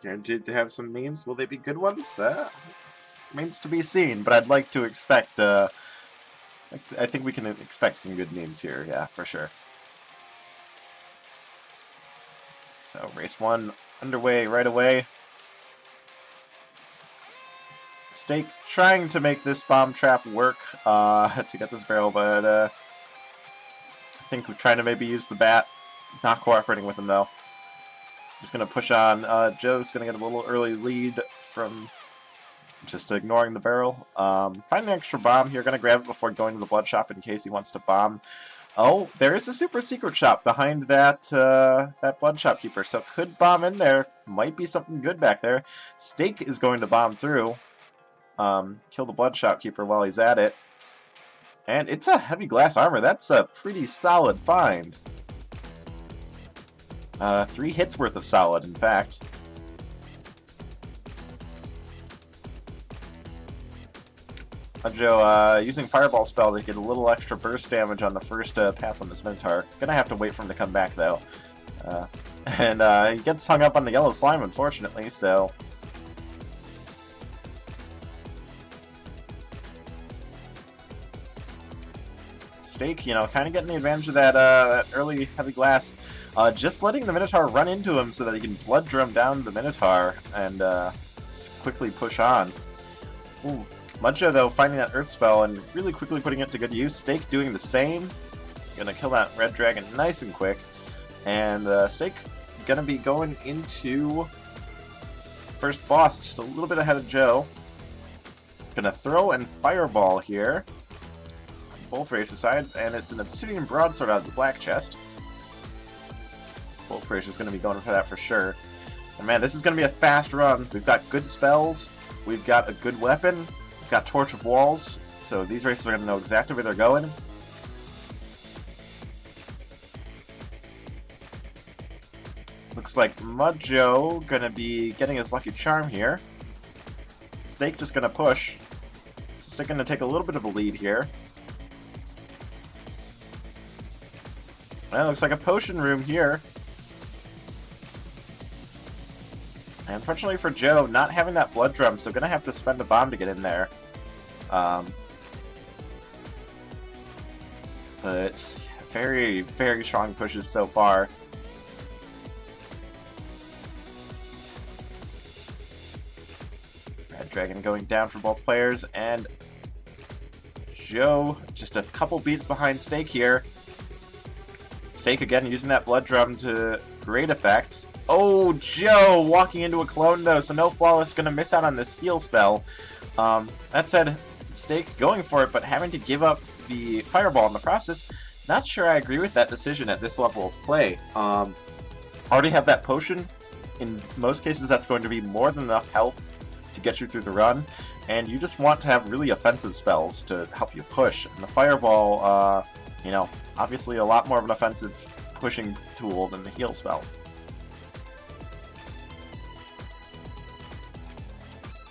guaranteed to have some memes. Will they be good ones? Remains to be seen, but I'd like to expect, I think we can expect some good memes here, yeah, for sure. So, race 1 underway right away. Staekk trying to make this bomb trap work to get this barrel, but I think we're trying to maybe use the bat. Not cooperating with him, though. He's just going to push on. Joe's going to get a little early lead from just ignoring the barrel. Find an extra bomb here. Going to grab it before going to the blood shop in case he wants to bomb. Oh, there is a super secret shop behind that that blood shopkeeper, so could bomb in there. Might be something good back there. Staekk is going to bomb through. Kill the blood shopkeeper while he's at it. And it's a heavy glass armor. That's a pretty solid find. 3 hits worth of solid, in fact. Mudjoe using Fireball spell to get a little extra burst damage on the first pass on this Minotaur. Gonna have to wait for him to come back, though. And he gets hung up on the yellow slime, unfortunately, so... Staekk, you know, kind of getting the advantage of that, that early heavy glass. Just letting the Minotaur run into him so that he can blood drum down the Minotaur and just quickly push on. Ooh. Mudjoe, though, finding that Earth Spell and really quickly putting it to good use. Staekk doing the same. Gonna kill that Red Dragon nice and quick. And Staekk gonna be going into first boss just a little bit ahead of Joe. Gonna throw and Fireball here. Both racer sides, and it's an Obsidian Broadsword out of the black chest. Both racers gonna be going for that for sure. And man, this is gonna be a fast run. We've got good spells. We've got a good weapon. Got Torch of Walls, so these racers are going to know exactly where they're going. Looks like Mudjoe going to be getting his lucky charm here. Staekk just going to push. Staekk going to take a little bit of a lead here. Well, looks like a potion room here. And unfortunately for Joe, not having that blood drum, so gonna have to spend a bomb to get in there. But very, very strong pushes so far. Red Dragon going down for both players, and Joe just a couple beats behind Staekk here. Staekk again using that blood drum to great effect. Oh, Joe walking into a clone though, so no Flawless gonna miss out on this heal spell. That said, Staekk going for it, but having to give up the Fireball in the process. Not sure I agree with that decision at this level of play. Already have that potion. In most cases, that's going to be more than enough health to get you through the run, and you just want to have really offensive spells to help you push. And the Fireball, you know, obviously a lot more of an offensive pushing tool than the heal spell.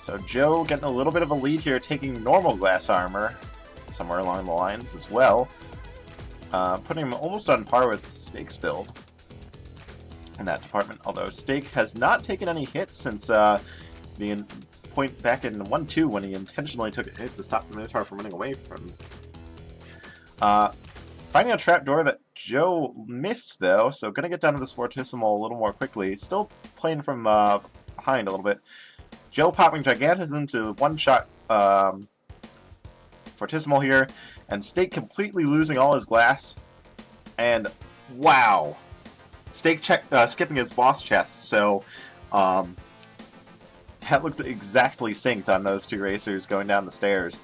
So Joe getting a little bit of a lead here, taking normal glass armor somewhere along the lines as well. Putting him almost on par with Staekk's build in that department, although Staekk has not taken any hits since the point back in 1-2 when he intentionally took a hit to stop the Minotaur from running away from him. Finding a trapdoor that Joe missed, though, so gonna get down to this Fortissimo a little more quickly. Still playing from behind a little bit. Joe popping Gigantism to one-shot Fortissimo here, and Staekk completely losing all his glass. And wow! Staekk skipping his boss chest, so that looked exactly synced on those two racers going down the stairs.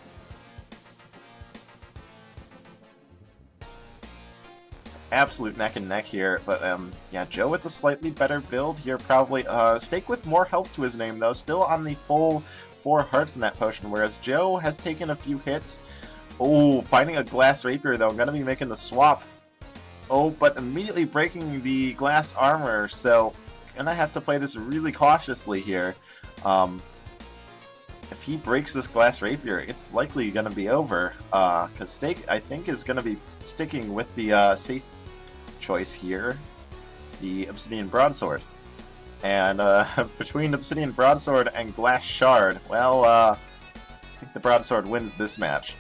Absolute neck and neck here, but yeah, Joe with the slightly better build here, probably. Staekk with more health to his name, though, still on the full 4 hearts in that potion, whereas Joe has taken a few hits. Oh, finding a glass rapier, though, I'm going to be making the swap. Oh, but immediately breaking the glass armor, so gonna have to play this really cautiously here. If he breaks this glass rapier, it's likely gonna be over, because Staekk, I think, is gonna be sticking with the safe choice here, the Obsidian Broadsword. And between Obsidian Broadsword and Glass Shard, well, I think the Broadsword wins this match.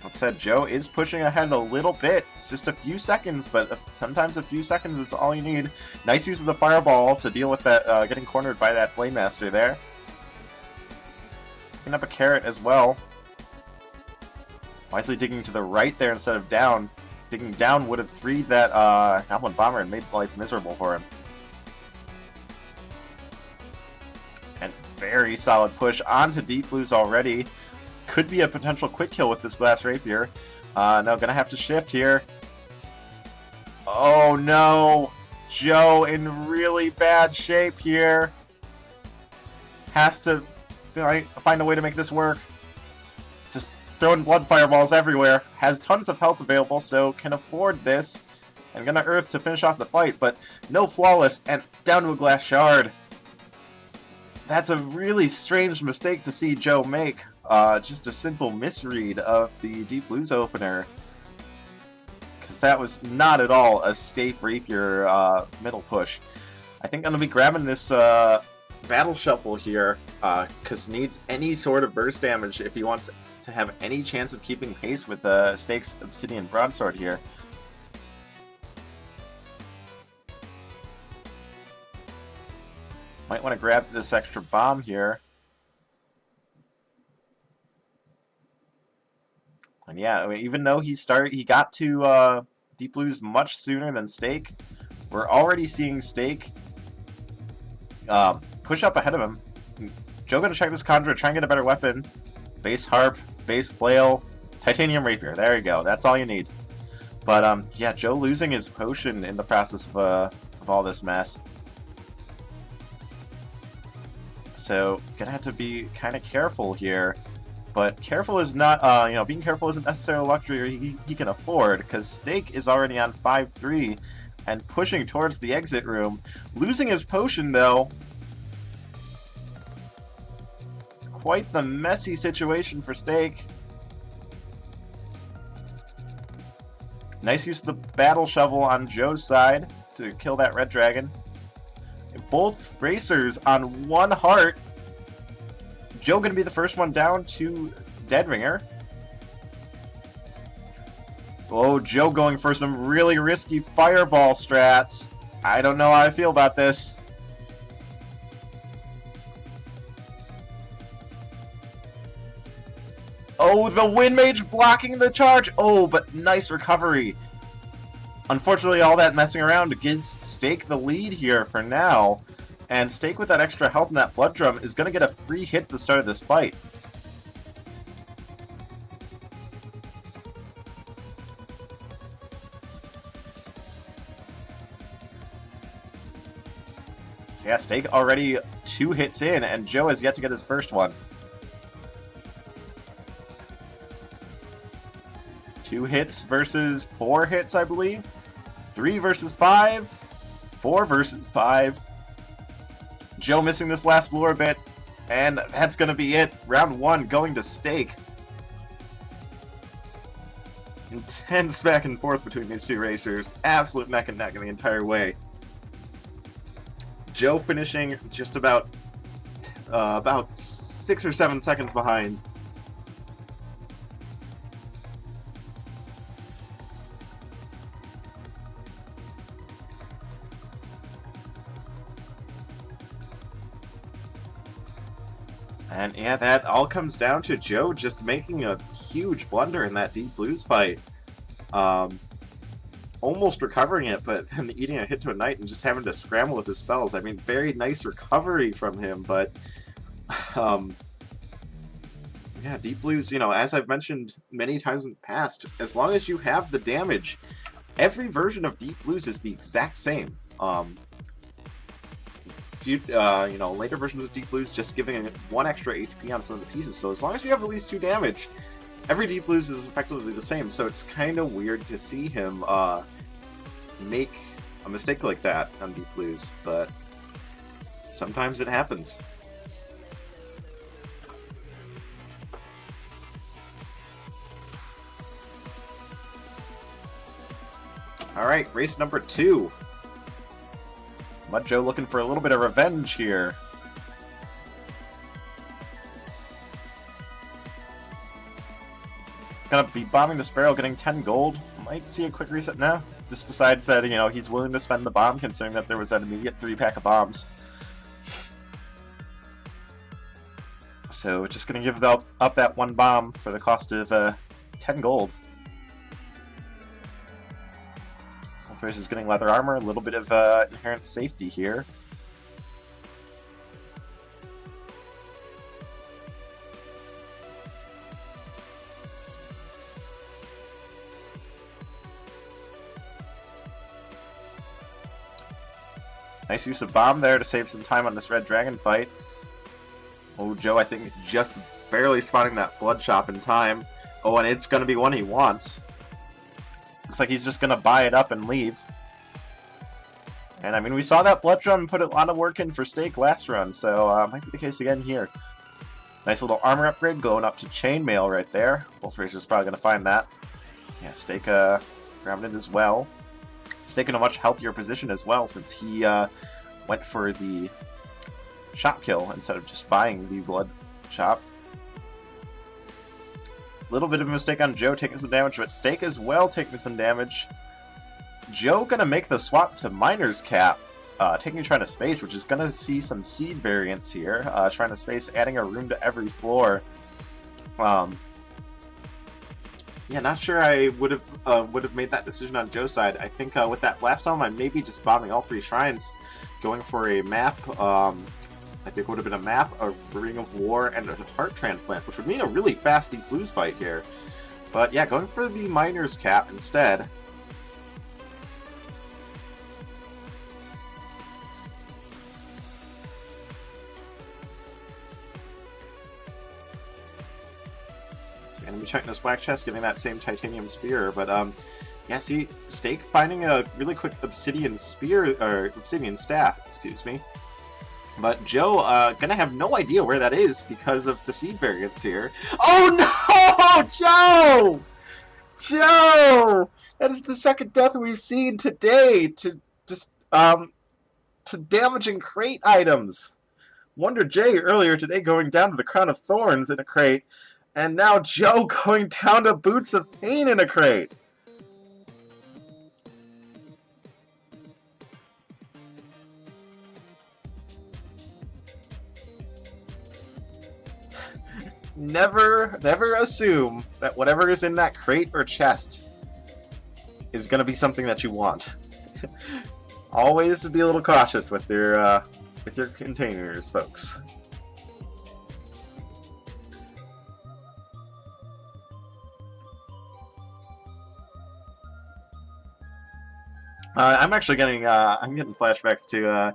That said, Joe is pushing ahead a little bit. It's just a few seconds, but sometimes a few seconds is all you need. Nice use of the Fireball to deal with that, getting cornered by that Blade Master there. Picking up a carrot as well. Wisely digging to the right there instead of down. Digging down would have freed that Goblin Bomber and made life miserable for him. And very solid push onto Deep Blues already. Could be a potential quick kill with this Glass Rapier. Now gonna have to shift here. Oh no! Joe in really bad shape here. Has to find a way to make this work. Just throwing blood fireballs everywhere. Has tons of health available, so can afford this. And gonna Earth to finish off the fight, but no flawless, and down to a Glass Shard. That's a really strange mistake to see Joe make. Just a simple misread of the Deep Blues opener. Because that was not at all a safe Rapier middle push. I think I'm going to be grabbing this Battle Shuffle here, because needs any sort of burst damage if he wants to have any chance of keeping pace with Staekk's Obsidian Broadsword here. Might want to grab this extra bomb here. And yeah, I mean, even though he got to Deep Blues much sooner than Staekk, we're already seeing Staekk push up ahead of him. Joe gonna check this CoNDOR, try and get a better weapon. Base Harp, base Flail, Titanium Rapier. There you go. That's all you need. But yeah, Joe losing his potion in the process of all this mess. So gonna have to be kind of careful here. But careful is not, being careful isn't necessarily a luxury he can afford, because Staekk is already on 5-3 and pushing towards the exit room. Losing his potion, though. Quite the messy situation for Staekk. Nice use of the Battle Shovel on Joe's side to kill that Red Dragon. Both racers on one heart. Joe gonna be the first one down to Deadringer. Oh, Joe going for some really risky fireball strats. I don't know how I feel about this. Oh, the Wind Mage blocking the charge. Oh, but nice recovery. Unfortunately, all that messing around gives Staekk the lead here for now. And Staekk with that extra health and that Blood Drum is going to get a free hit at the start of this fight. So yeah, Staekk already 2 hits in, and Joe has yet to get his first one. 2 hits versus 4 hits, I believe. 3 versus 5. 4 versus 5. Joe missing this last lure bit, and that's going to be it. Round 1 going to Staekk. Intense back and forth between these two racers. Absolute neck and neck the entire way. Joe finishing just about 6 or 7 seconds behind. And yeah, that all comes down to Joe just making a huge blunder in that Deep Blues fight. Almost recovering it, but then eating a hit to a knight and just having to scramble with his spells. I mean, very nice recovery from him, but yeah, Deep Blues, as I've mentioned many times in the past, as long as you have the damage, every version of Deep Blues is the exact same. Later versions of Deep Blues just giving it 1 extra HP on some of the pieces. So as long as you have at least 2 damage, every Deep Blues is effectively the same. So it's kind of weird to see him make a mistake like that on Deep Blues, but sometimes it happens. Alright, race number 2. Mudjoe looking for a little bit of revenge here. Gonna be bombing this barrel, getting 10 gold. Might see a quick reset now. Just decides that, you know, he's willing to spend the bomb, considering that there was an immediate 3-pack of bombs. So, just gonna give up that 1 bomb for the cost of 10 gold. First is getting leather armor, a little bit of inherent safety here. Nice use of bomb there to save some time on this red dragon fight. Oh, Joe, I think, is just barely spotting that blood shop in time. Oh, and it's going to be one he wants. Looks like he's just going to buy it up and leave. And, I mean, we saw that blood drum put a lot of work in for Staekk last run, so might be the case again here. Nice little armor upgrade going up to chainmail right there. Both racers probably going to find that. Yeah, Staekk grabbed it as well. Staekk in a much healthier position as well, since he went for the shop kill instead of just buying the blood shop. Little bit of a mistake on Joe taking some damage, but Staekk as well taking some damage. Joe gonna make the swap to Miner's Cap, taking Trying to Space, which is gonna see some seed variants here. Trying to Space adding a room to every floor. Yeah, not sure I would have made that decision on Joe's side. I think with that Blast Dome, I may be just bombing all 3 shrines, going for a map. I think it would have been a map, a Ring of War, and a Heart Transplant, which would mean a really fast Deep Blues fight here. But yeah, going for the Miner's Cap instead. Gonna be checking this black chest, getting that same titanium spear, but yeah, see, Staekk finding a really quick obsidian spear, or obsidian staff, excuse me. But Joe gonna have no idea where that is because of the seed variants here. Oh no, Joe! Joe! That is the second death we've seen today to just to damaging crate items. Wonder J earlier today going down to the Crown of Thorns in a crate. And now Joe going down to Boots of Pain in a crate. Never assume that whatever is in that crate or chest is going to be something that you want. Always be a little cautious with your containers, folks. I'm actually getting flashbacks to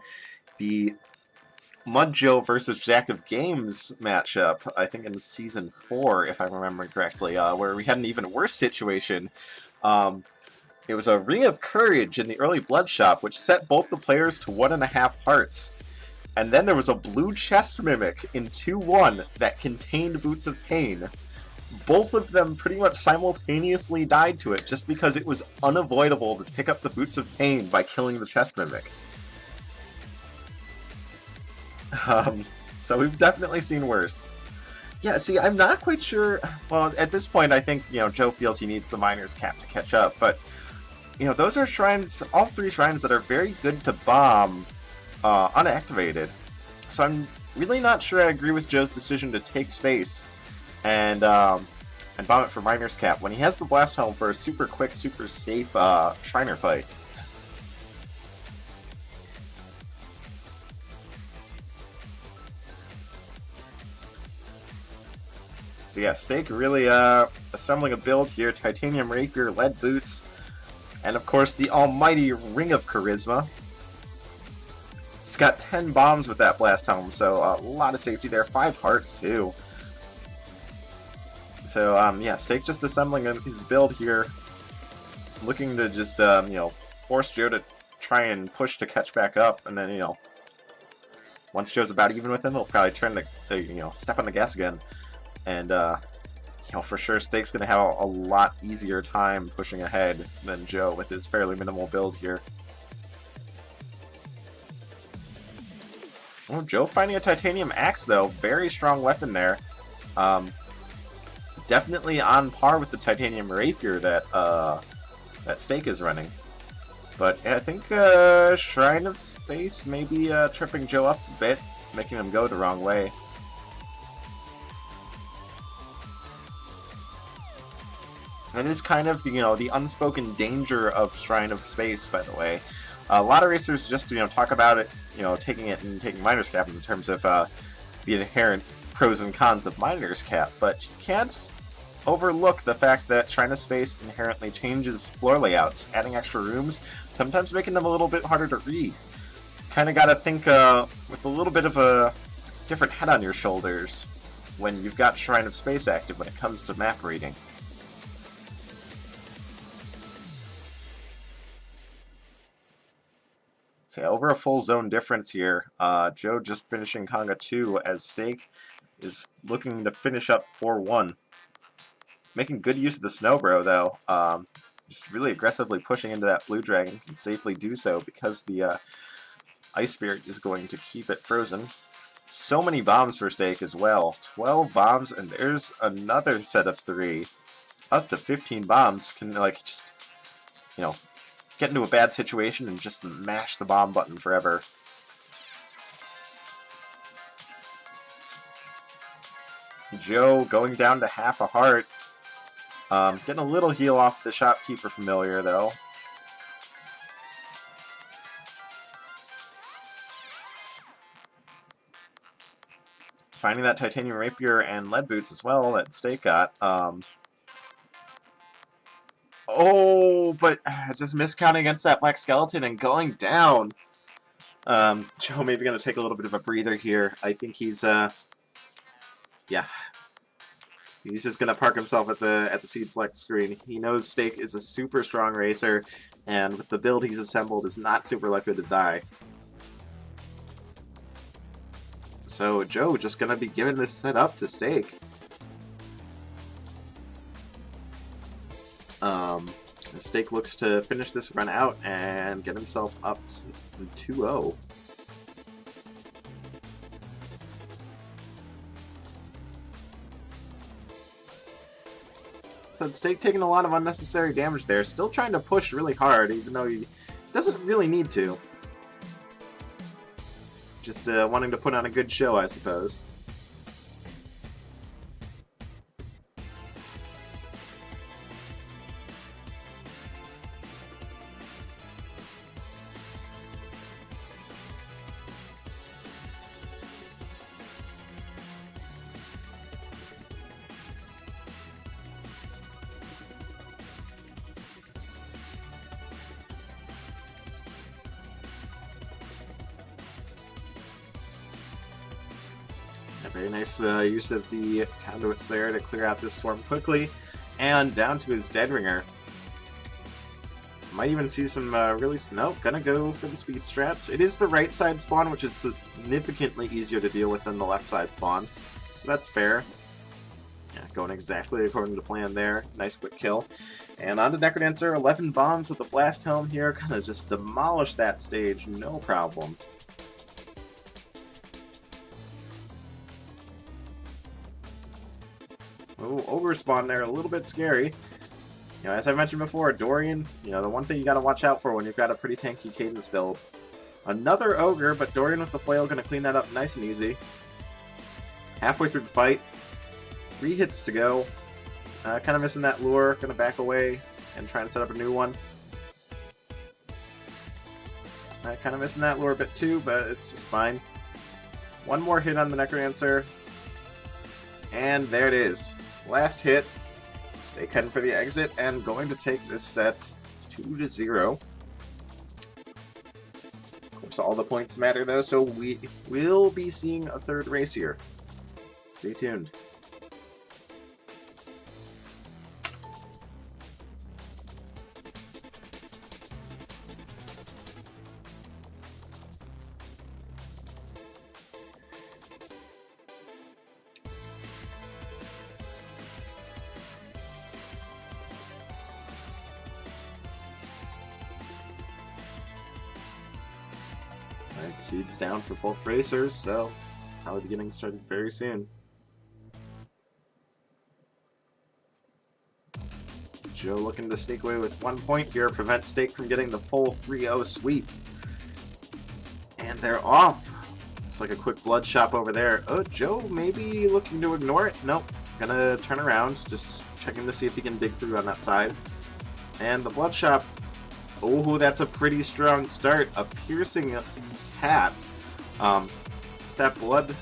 the Mudjoe versus Jacktive Games matchup, I think in Season 4, if I remember correctly, where we had an even worse situation. It was a Ring of Courage in the early Blood Shop, which set both the players to 1.5 hearts. And then there was a blue chest mimic in 2-1 that contained Boots of Pain. Both of them pretty much simultaneously died to it just because it was unavoidable to pick up the Boots of Pain by killing the chest mimic. So we've definitely seen worse. Yeah, see, I'm not quite sure. Well, at this point, I think, you know, Joe feels he needs the Miner's Cap to catch up. But, you know, those are shrines, all 3 shrines that are very good to bomb unactivated. So I'm really not sure I agree with Joe's decision to take space and bomb it for Miner's Cap when he has the Blast Helm for a super quick, super safe Shriner fight. So yeah, Staekk really assembling a build here. Titanium Rapier, Lead Boots, and of course the almighty Ring of Charisma. He's got 10 bombs with that Blast Helm, so a lot of safety there. 5 hearts too. So yeah, Staekk just assembling his build here, looking to just you know, force Joe to try and push to catch back up, and then, you know, once Joe's about even with him, he'll probably turn to you know, step on the gas again and You know, for sure, Stake's going to have a lot easier time pushing ahead than Joe with his fairly minimal build here. Oh, Joe finding a titanium axe, though. Very strong weapon there. Definitely on par with the titanium rapier that that Staekk is running. But yeah, I think Shrine of Space may be tripping Joe up a bit, making him go the wrong way. That is kind of, you know, the unspoken danger of Shrine of Space, by the way. A lot of racers just, you know, talk about it, you know, taking it and taking Miner's Cap in terms of the inherent pros and cons of Miner's Cap, but you can't overlook the fact that Shrine of Space inherently changes floor layouts, adding extra rooms, sometimes making them a little bit harder to read. Kind of got to think with a little bit of a different head on your shoulders when you've got Shrine of Space active when it comes to map reading. So yeah, over a full zone difference here. Joe just finishing Conga 2 as Staekk is looking to finish up 4-1. Making good use of the Snowbro, though. Just really aggressively pushing into that Blue Dragon. Can safely do so because the Ice Spirit is going to keep it frozen. So many bombs for Staekk as well. 12 bombs, and there's another set of 3. Up to 15 bombs can, like, just, you know, get into a bad situation and just mash the bomb button forever. Joe going down to half a heart. Getting a little heal off the Shopkeeper Familiar, though. Finding that Titanium Rapier and Lead Boots as well that Staekk got. Oh, but just miscounting against that Black Skeleton and going down. Joe maybe going to take a little bit of a breather here. I think he's, yeah. He's just going to park himself at the seed select screen. He knows Staekk is a super strong racer, and with the build he's assembled is not super likely to die. So Joe just going to be giving this set up to Staekk. Staekk looks to finish this run out and get himself up to 2-0. So Staekk taking a lot of unnecessary damage there, still trying to push really hard, even though he doesn't really need to. Just wanting to put on a good show, I suppose. Very nice use of the conduits there to clear out this swarm quickly. And down to his Deadringer. Might even see some really... Nope, gonna go for the speed strats. It is the right side spawn, which is significantly easier to deal with than the left side spawn. So that's fair. Yeah, going exactly according to plan there. Nice quick kill. And on to Necrodancer. 11 bombs with the Blast Helm here. Gonna just demolish that stage, no problem. Oh, Ogre spawn there, a little bit scary. You know, as I mentioned before, Dorian, you know, the one thing you gotta watch out for when you've got a pretty tanky Cadence build. Another Ogre, but Dorian with the flail gonna clean that up nice and easy. Halfway through the fight. 3 hits to go. Kind of missing that lure, gonna back away and try and set up a new one. Kind of missing that lure a bit too, but it's just fine. One more hit on the Necrodancer. And there it is. Last hit. Staekk heading for the exit and going to take this set 2-0. Of course, all the points matter though, so we will be seeing a third race here. Stay tuned. Seeds down for both racers, so probably be getting started very soon. Joe looking to sneak away with 1 point here, prevent Staekk from getting the full 3-0 sweep. And they're off. Looks like a quick blood shop over there. Oh, Joe maybe looking to ignore it. Nope. Gonna turn around, just checking to see if he can dig through on that side. And the blood shop. Oh, that's a pretty strong start. A piercing cat. That blood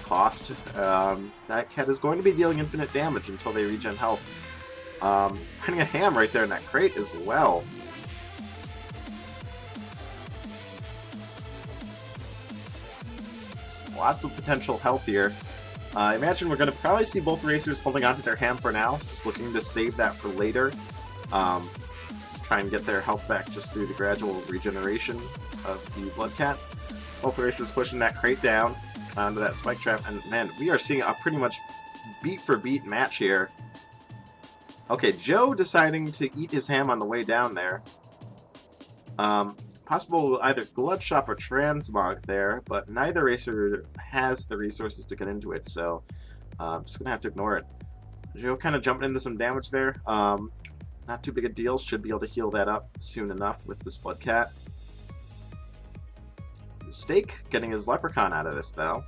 cost. That cat is going to be dealing infinite damage until they regen health. Finding a ham right there in that crate as well. So lots of potential health here. I imagine we're going to probably see both racers holding onto their ham for now, just looking to save that for later. Try and get their health back just through the gradual regeneration of the blood cat. Both racers pushing that crate down onto that spike trap, and man, we are seeing a pretty much beat for beat match here. Okay, Joe deciding to eat his ham on the way down there. Possible either Blood Shop or Transmog there, but neither racer has the resources to get into it, so I'm just going to have to ignore it. Joe kind of jumping into some damage there. Not too big a deal, should be able to heal that up soon enough with this Blood Cat. Staekk getting his Leprechaun out of this, though.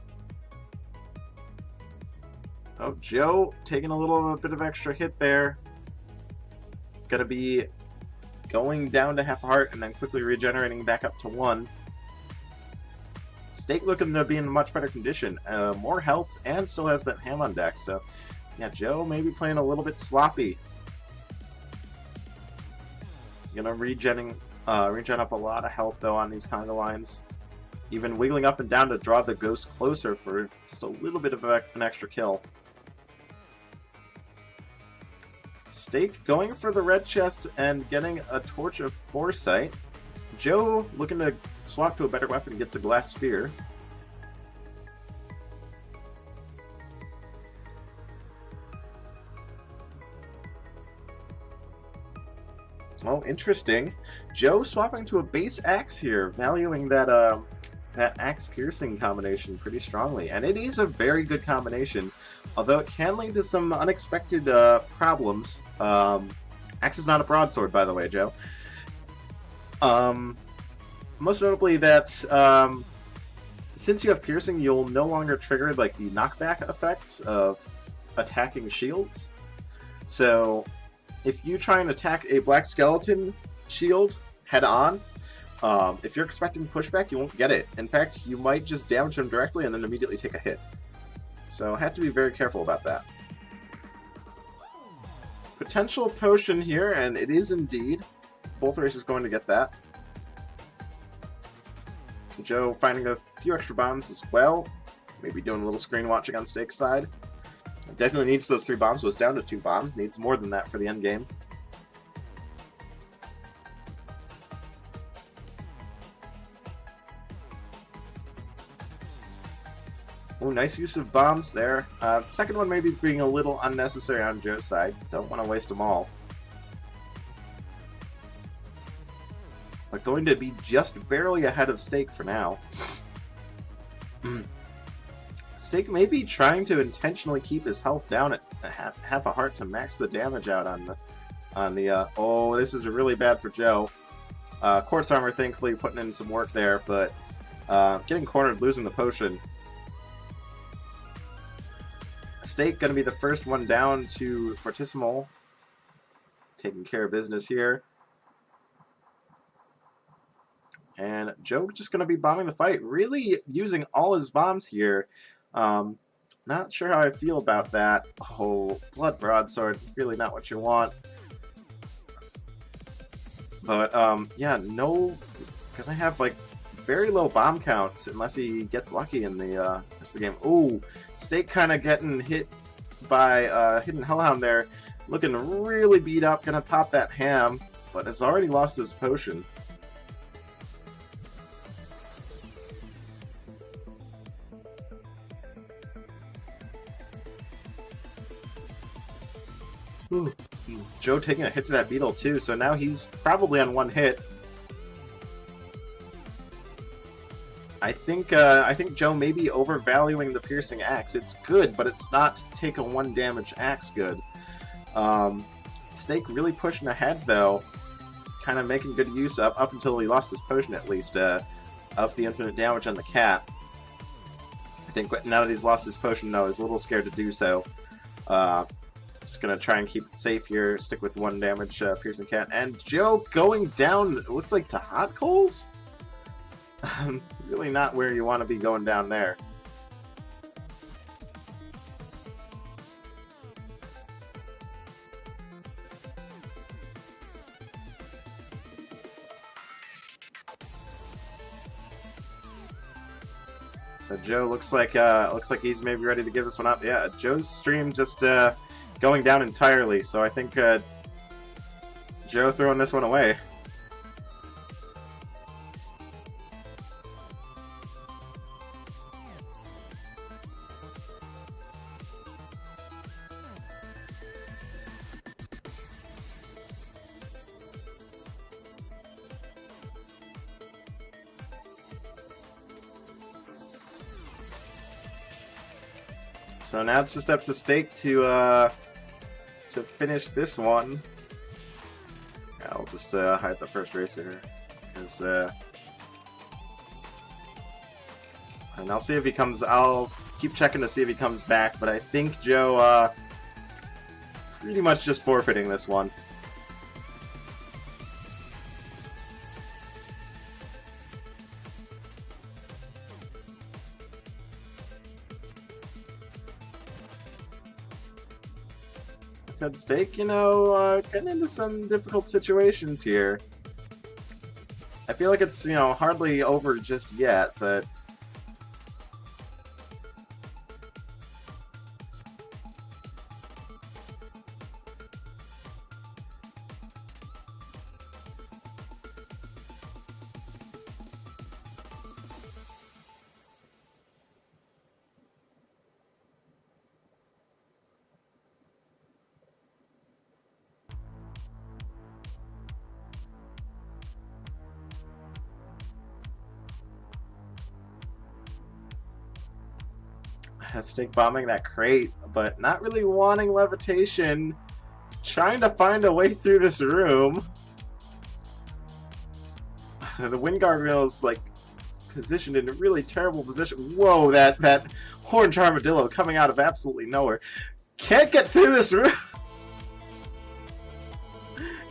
Oh, Joe taking a bit of extra hit there. Gonna be going down to half a heart and then quickly regenerating back up to 1. Staekk looking to be in much better condition, more health, and still has that ham on deck. So, yeah, Joe maybe playing a little bit sloppy. Gonna regen up a lot of health though on these kind of lines. Even wiggling up and down to draw the ghost closer for just a little bit of an extra kill. Staekk going for the red chest and getting a Torch of Foresight. Joe looking to swap to a better weapon, gets a glass spear. Oh, interesting. Joe swapping to a base axe here, valuing that that axe piercing combination pretty strongly, and it is a very good combination, although it can lead to some unexpected problems. Axe is not a broadsword, by the way, Joe. Most notably that since you have piercing, you'll no longer trigger like the knockback effects of attacking shields. So if you try and attack a black skeleton shield head on, if you're expecting pushback, you won't get it. In fact, you might just damage him directly and then immediately take a hit. So have to be very careful about that. Potential potion here, and it is indeed. Both races going to get that. Joe finding a few extra bombs as well. Maybe doing a little screen watching on Staekk's side. Definitely needs those 3 bombs. Was down to 2 bombs. Needs more than that for the end game. Oh, nice use of bombs there. The second one maybe being a little unnecessary on Joe's side. Don't want to waste them all. But going to be just barely ahead of Staekk for now. Staekk may be trying to intentionally keep his health down at half a heart to max the damage out on the oh, this is really bad for Joe. Quartz armor thankfully putting in some work there, but getting cornered, losing the potion. Staekk going to be the first one down to Fortissimo. Taking care of business here. And Joe just going to be bombing the fight. Really using all his bombs here. Not sure how I feel about that. Oh, Blood Broadsword. Really not what you want. But, yeah, no... Gonna have, like, very low bomb counts unless he gets lucky in the rest of the game. Ooh, Staekk kind of getting hit by Hidden Hellhound there. Looking really beat up. Gonna pop that ham, but has already lost his potion. Ooh. Joe taking a hit to that beetle too, so now he's probably on 1 hit. I think Joe may be overvaluing the piercing axe. It's good, but it's not take a 1 damage axe good. Staekk really pushing ahead though, kind of making good use up until he lost his potion at least of the infinite damage on the cat. I think now that he's lost his potion, though, he's a little scared to do so. Just gonna try and keep it safe here, stick with 1 damage piercing cat, and Joe going down. It looked like to hot coals. Really not where you want to be going down there. So Joe looks like he's maybe ready to give this one up. Yeah, Joe's stream just going down entirely. So I think Joe throwing this one away. So now it's just up to Staekk to finish this one. Yeah, I'll just hide the first racer, because and I'll see if he comes. I'll keep checking to see if he comes back, but I think Joe pretty much just forfeiting this one. Said Staekk, you know, getting into some difficult situations here. I feel like it's, you know, hardly over just yet, but Staekk bombing that crate, but not really wanting levitation. Trying to find a way through this room. The wind guardrail is like positioned in a really terrible position. Whoa, that orange armadillo coming out of absolutely nowhere. Can't get through this room.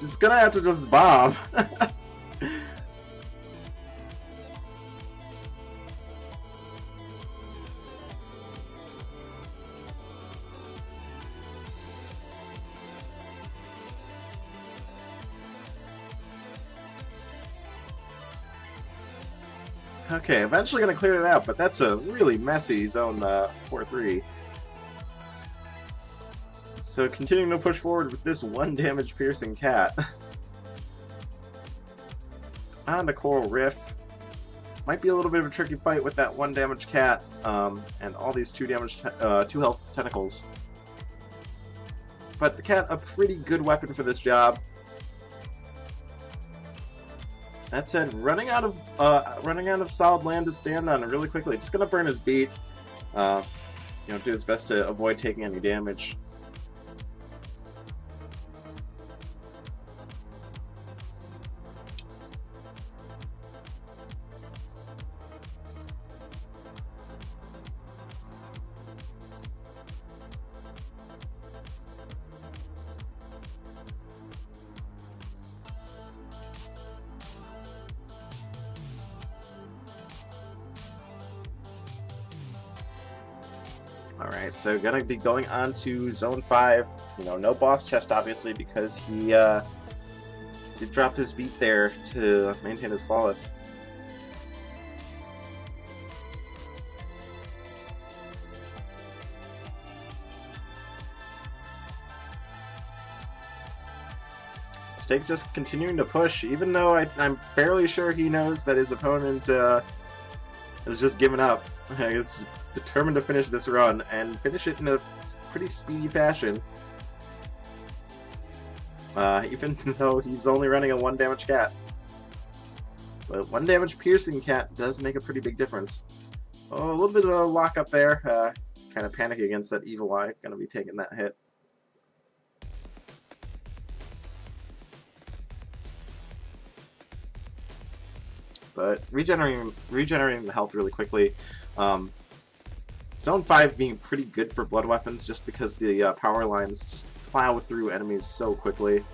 Just gonna have to just bomb. Okay, eventually gonna clear it out, but that's a really messy zone 4-3. So continuing to push forward with this 1 damage piercing cat. On the Coral Riff. Might be a little bit of a tricky fight with that 1 damage cat, and all these 2 health tentacles. But the cat, a pretty good weapon for this job. That said, running out of solid land to stand on really quickly. Just gonna burn his beat. You know, do his best to avoid taking any damage. Alright, so gonna be going on to Zone 5. You know, no boss chest, obviously, because he did drop his beat there to maintain his flawless. Staekk just continuing to push, even though I'm fairly sure he knows that his opponent has just given up. He's determined to finish this run, and finish it in a pretty speedy fashion. Even though he's only running a 1 damage cat. But 1 damage piercing cat does make a pretty big difference. Oh, a little bit of a lock up there. Kind of panic against that evil eye. Gonna be taking that hit. But regenerating the health really quickly. Zone 5 being pretty good for blood weapons just because the power lines just plow through enemies so quickly.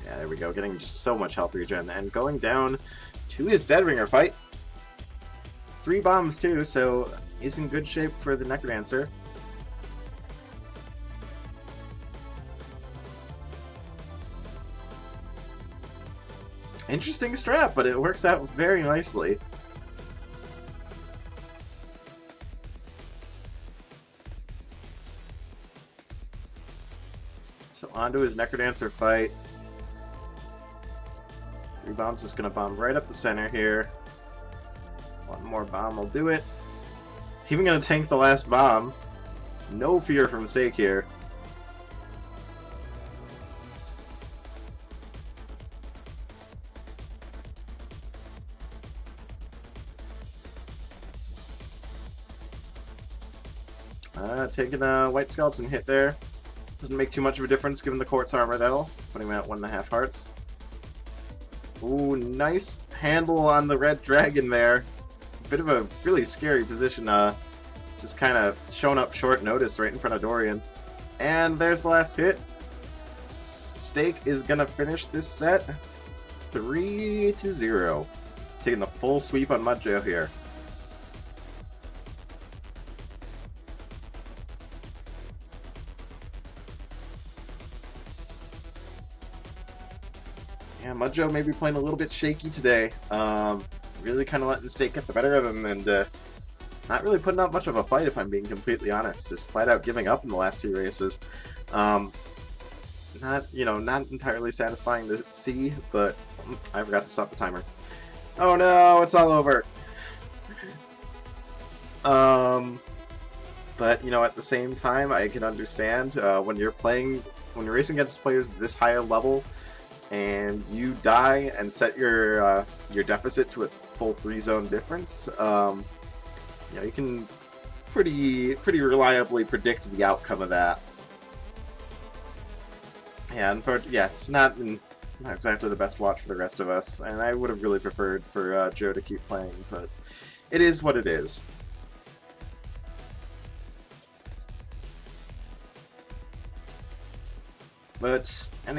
Yeah, there we go, getting just so much health regen. And going down to his Deadringer fight. 3 bombs too, so he's in good shape for the Necrodancer. Interesting strat, but it works out very nicely. So onto his Necrodancer fight. 3 bombs, just gonna bomb right up the center here. 1 more bomb will do it. Even gonna tank the last bomb. No fear from Staekk here. Taking a White Skeleton hit there. Doesn't make too much of a difference given the Quartz armor though. Putting him at 1.5 hearts. Ooh, nice handle on the Red Dragon there. Bit of a really scary position, just kind of showing up short notice right in front of Dorian. And there's the last hit. Staekk is gonna finish this set 3-0. Taking the full sweep on Mudjoe here. Yeah, Mudjoe may be playing a little bit shaky today. Really kind of letting Staekk get the better of him, and not really putting up much of a fight, if I'm being completely honest. Just flat out giving up in the last 2 races. Not entirely satisfying to see, but I forgot to stop the timer. Oh no, it's all over. But at the same time, I can understand when you're racing against players this higher level, and you die and set your deficit to a full 3-zone difference. You can pretty reliably predict the outcome of that. Yeah, it's not exactly the best watch for the rest of us, and I would have really preferred for Joe to keep playing, but it is what it is. But